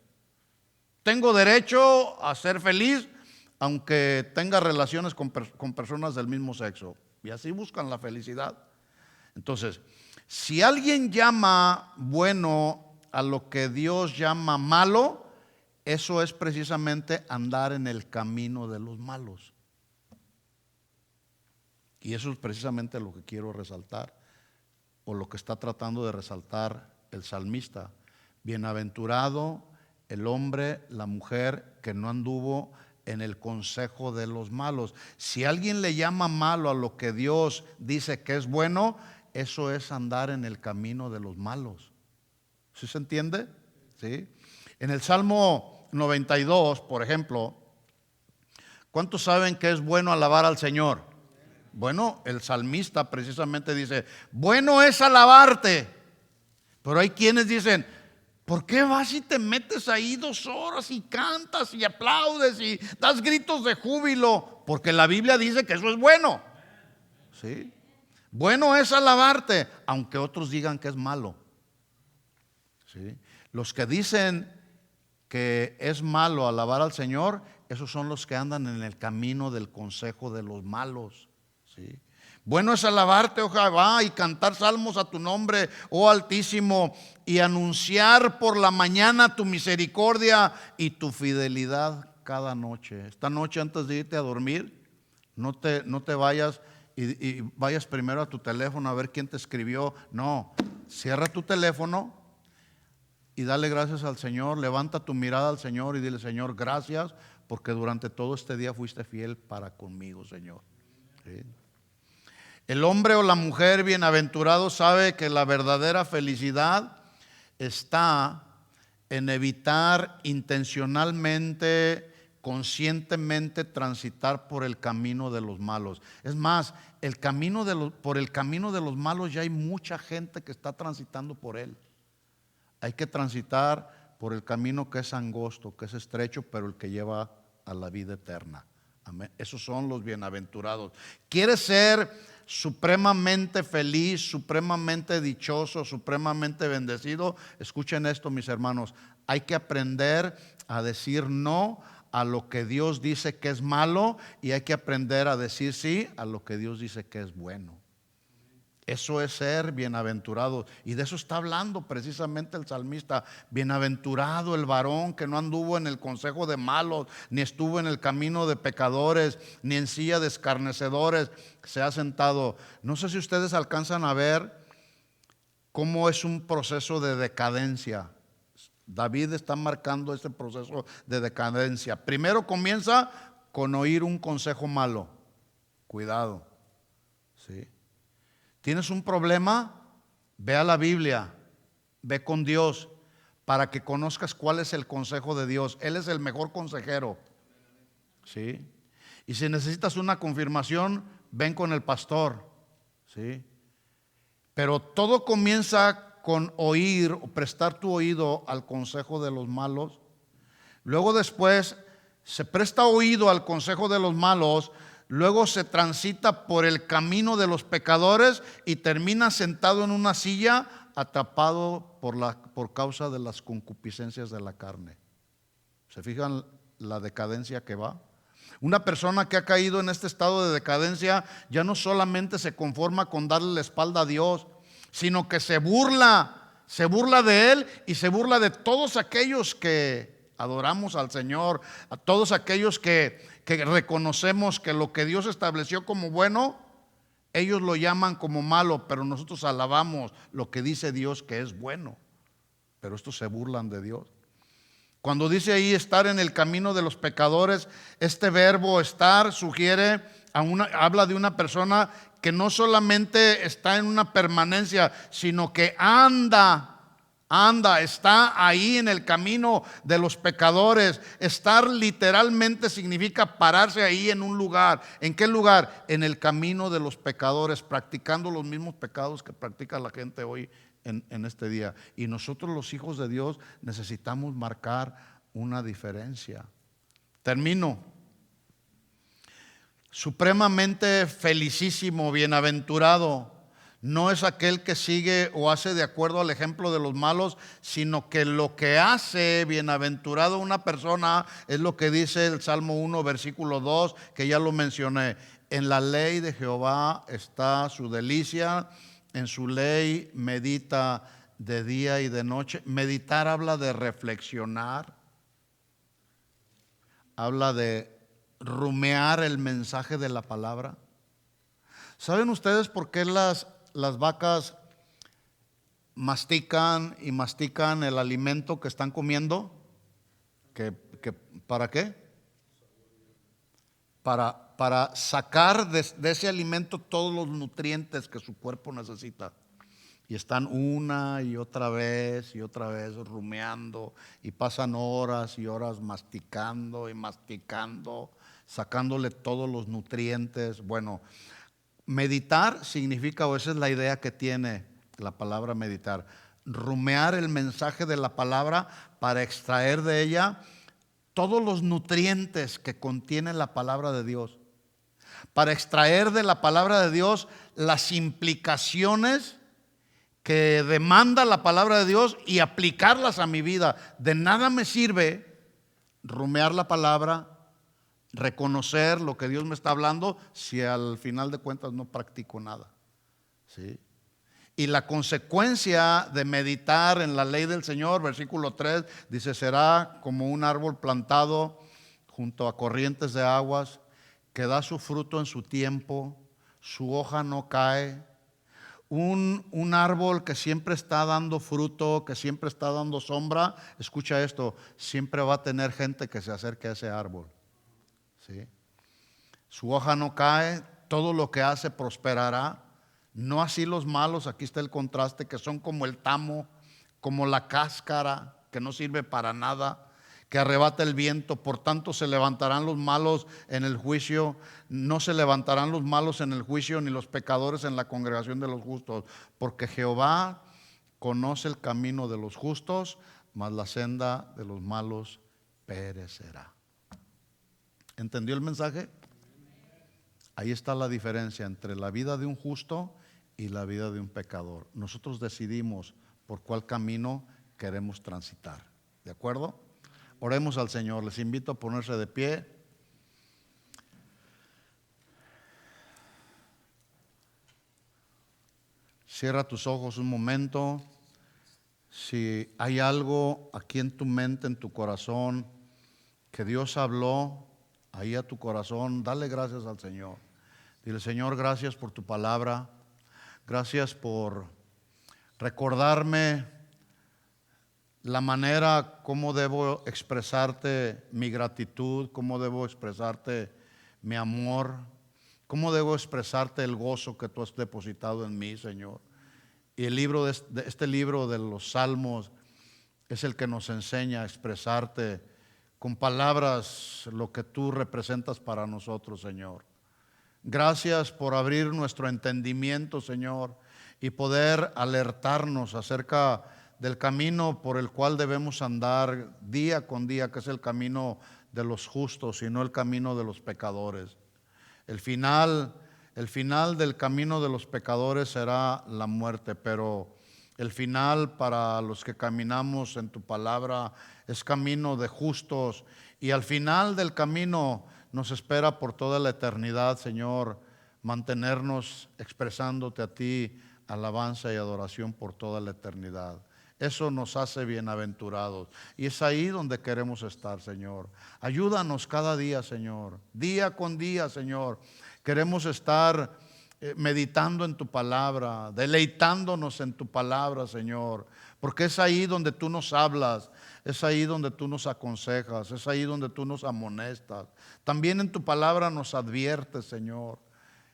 Speaker 1: Tengo derecho a ser feliz aunque tenga relaciones con personas del mismo sexo, y así buscan la felicidad. Entonces, si alguien llama bueno a lo que Dios llama malo, eso es precisamente andar en el camino de los malos. Y eso es precisamente lo que quiero resaltar, o lo que está tratando de resaltar el salmista. Bienaventurado el hombre, la mujer que no anduvo en el consejo de los malos. Si alguien le llama malo a lo que Dios dice que es bueno, eso es andar en el camino de los malos. ¿Sí se entiende? ¿Sí? En el Salmo 92, por ejemplo, ¿cuántos saben que es bueno alabar al Señor? Bueno, el salmista precisamente dice: bueno es alabarte. Pero hay quienes dicen: ¿Por qué vas y te metes ahí 2 horas y cantas y aplaudes y das gritos de júbilo? Porque la Biblia dice que eso es bueno. ¿Sí? Bueno es alabarte, aunque otros digan que es malo. ¿Sí? Los que dicen que es malo alabar al Señor, esos son los que andan en el camino del consejo de los malos. ¿Sí? Bueno es alabarte, oh Jehová, y cantar salmos a tu nombre, oh Altísimo, y anunciar por la mañana tu misericordia y tu fidelidad cada noche. Esta noche antes de irte a dormir, no te vayas y vayas primero a tu teléfono a ver quién te escribió. No, cierra tu teléfono y dale gracias al Señor. Levanta tu mirada al Señor y dile: Señor, gracias porque durante todo este día fuiste fiel para conmigo, Señor. ¿Sí? El hombre o la mujer bienaventurado sabe que la verdadera felicidad está en evitar intencionalmente, conscientemente transitar por el camino de los malos. Es más, por el camino de los malos ya hay mucha gente que está transitando por él. Hay que transitar por el camino que es angosto, que es estrecho, pero el que lleva a la vida eterna. Amén. Esos son los bienaventurados. ¿Quieres ser supremamente feliz, supremamente dichoso, supremamente bendecido? Escuchen esto, mis hermanos. Hay que aprender a decir no a lo que Dios dice que es malo, y hay que aprender a decir sí a lo que Dios dice que es bueno. Eso es ser bienaventurado, y de eso está hablando precisamente el salmista. Bienaventurado el varón que no anduvo en el consejo de malos, ni estuvo en el camino de pecadores, ni en silla de escarnecedores se ha sentado. No sé si ustedes alcanzan a ver cómo es un proceso de decadencia. David está marcando este proceso de decadencia. Primero comienza con oír un consejo malo. Cuidado, ¿sí? ¿Tienes un problema? Ve a la Biblia, ve con Dios para que conozcas cuál es el consejo de Dios. Él es el mejor consejero. ¿Sí? Y si necesitas una confirmación, ven con el pastor. ¿Sí? Pero todo comienza con oír o prestar tu oído al consejo de los malos. Luego después se presta oído al consejo de los malos. Luego se transita por el camino de los pecadores y termina sentado en una silla, atrapado por causa de las concupiscencias de la carne. ¿Se fijan la decadencia que va? Una persona que ha caído en este estado de decadencia ya no solamente se conforma con darle la espalda a Dios, sino que se burla de Él y se burla de todos aquellos que adoramos al Señor, a todos aquellos que reconocemos que lo que Dios estableció como bueno, ellos lo llaman como malo, pero nosotros alabamos lo que dice Dios que es bueno. Pero estos se burlan de Dios. Cuando dice ahí estar en el camino de los pecadores, este verbo estar sugiere habla de una persona que no solamente está en una permanencia, sino que está ahí en el camino de los pecadores. Estar literalmente significa pararse ahí en un lugar. ¿En qué lugar? En el camino de los pecadores, practicando los mismos pecados que practica la gente hoy en este día. Y nosotros, los hijos de Dios, necesitamos marcar una diferencia. Termino. Supremamente felicísimo, bienaventurado, no es aquel que sigue o hace de acuerdo al ejemplo de los malos, sino que lo que hace bienaventurado una persona es lo que dice el Salmo 1, versículo 2, que ya lo mencioné. En la ley de Jehová está su delicia, en su ley medita de día y de noche. Meditar habla de reflexionar, habla de rumear el mensaje de la palabra. ¿Saben ustedes por qué las vacas mastican y mastican el alimento que están comiendo? ¿Para qué? Para sacar de ese alimento todos los nutrientes que su cuerpo necesita. Y están una y otra vez rumeando, y pasan horas y horas masticando y masticando, sacándole todos los nutrientes. Bueno, meditar significa, o esa es la idea que tiene la palabra meditar, rumear el mensaje de la palabra para extraer de ella todos los nutrientes que contiene la palabra de Dios, para extraer de la palabra de Dios las implicaciones que demanda la palabra de Dios y aplicarlas a mi vida. De nada me sirve rumear la palabra, reconocer lo que Dios me está hablando, si al final de cuentas no practico nada. ¿Sí? Y la consecuencia de meditar en la ley del Señor, versículo 3, dice: será como un árbol plantado junto a corrientes de aguas, que da su fruto en su tiempo, su hoja no cae. Un árbol que siempre está dando fruto, que siempre está dando sombra, escucha esto, siempre va a tener gente que se acerque a ese árbol. ¿Sí? Su hoja no cae, todo lo que hace prosperará. No así los malos, aquí está el contraste, que son como el tamo, como la cáscara, que no sirve para nada, que arrebata el viento. Por tanto se levantarán los malos en el juicio, no se levantarán los malos en el juicio, ni los pecadores en la congregación de los justos, porque Jehová conoce el camino de los justos, mas la senda de los malos perecerá. ¿Entendió el mensaje? Ahí está la diferencia entre la vida de un justo y la vida de un pecador. Nosotros decidimos por cuál camino queremos transitar. ¿De acuerdo? Oremos al Señor. Les invito a ponerse de pie. Cierra tus ojos un momento. Si hay algo aquí en tu mente, en tu corazón, que Dios habló ahí a tu corazón, dale gracias al Señor. Dile: Señor, gracias por tu palabra. Gracias por recordarme la manera como debo expresarte mi gratitud, cómo debo expresarte mi amor, cómo debo expresarte el gozo que tú has depositado en mí, Señor. Y el libro este libro de los Salmos es el que nos enseña a expresarte con palabras lo que tú representas para nosotros, Señor. Gracias por abrir nuestro entendimiento, Señor, y poder alertarnos acerca del camino por el cual debemos andar día con día, que es el camino de los justos y no el camino de los pecadores. El final del camino de los pecadores será la muerte, pero el final para los que caminamos en tu palabra es camino de justos, y al final del camino nos espera por toda la eternidad, Señor, mantenernos expresándote a ti alabanza y adoración por toda la eternidad. Eso nos hace bienaventurados, y es ahí donde queremos estar, Señor. Ayúdanos cada día, Señor, día con día, Señor. Queremos estar meditando en tu palabra, deleitándonos en tu palabra, Señor, porque es ahí donde tú nos hablas, es ahí donde tú nos aconsejas, es ahí donde tú nos amonestas. También en tu palabra nos adviertes, Señor.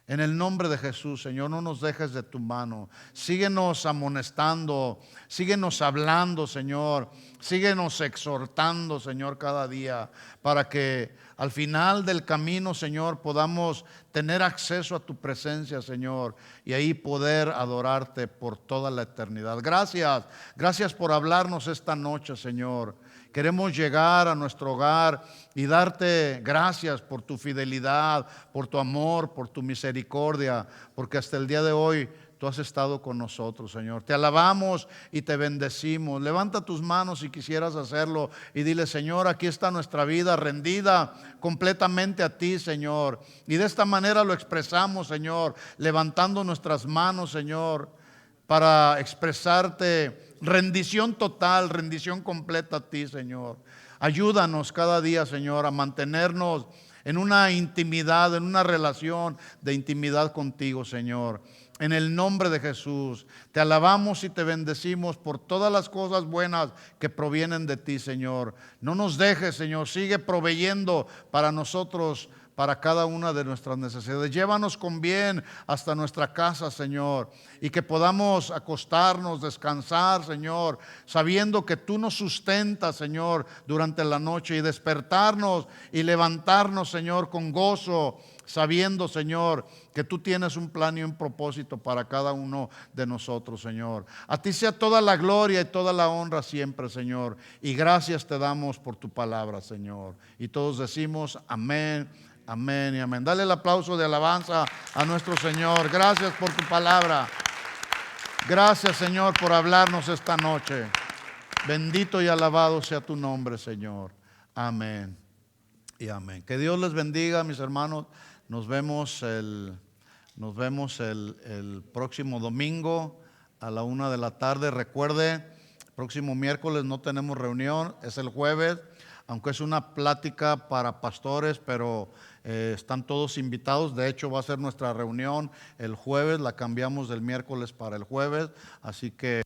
Speaker 1: En el nombre de Jesús, Señor, no nos dejes de tu mano. Síguenos amonestando, síguenos hablando, Señor. Síguenos exhortando, Señor, cada día, para que al final del camino, Señor, podamos tener acceso a tu presencia, Señor, y ahí poder adorarte por toda la eternidad. Gracias por hablarnos esta noche, Señor. Queremos llegar a nuestro hogar y darte gracias por tu fidelidad, por tu amor, por tu misericordia, porque hasta el día de hoy tú has estado con nosotros, Señor. Te alabamos y te bendecimos. Levanta tus manos si quisieras hacerlo y dile: Señor, aquí está nuestra vida rendida completamente a ti, Señor. Y de esta manera lo expresamos, Señor, levantando nuestras manos, Señor, para expresarte rendición total, rendición completa a ti, Señor. Ayúdanos cada día, Señor, a mantenernos en una intimidad, en una relación de intimidad contigo, Señor. En el nombre de Jesús, te alabamos y te bendecimos por todas las cosas buenas que provienen de ti, Señor. No nos dejes, Señor, sigue proveyendo para nosotros para cada una de nuestras necesidades. Llévanos con bien hasta nuestra casa, Señor, y que podamos acostarnos, descansar, Señor, sabiendo que tú nos sustentas, Señor, durante la noche, y despertarnos y levantarnos, Señor, con gozo, sabiendo, Señor, que tú tienes un plan y un propósito para cada uno de nosotros, Señor. A ti sea toda la gloria y toda la honra siempre, Señor. Y gracias te damos por tu palabra, Señor. Y todos decimos amén, amén y amén. Dale el aplauso de alabanza a nuestro Señor. Gracias por tu palabra. Gracias, Señor, por hablarnos esta noche. Bendito y alabado sea tu nombre, Señor. Amén y amén. Que Dios les bendiga, mis hermanos. Nos vemos el próximo domingo a la 1 de la tarde. Recuerde, próximo miércoles no tenemos reunión, es el jueves, aunque es una plática para pastores, pero están todos invitados. De hecho, va a ser nuestra reunión el jueves, la cambiamos del miércoles para el jueves, así que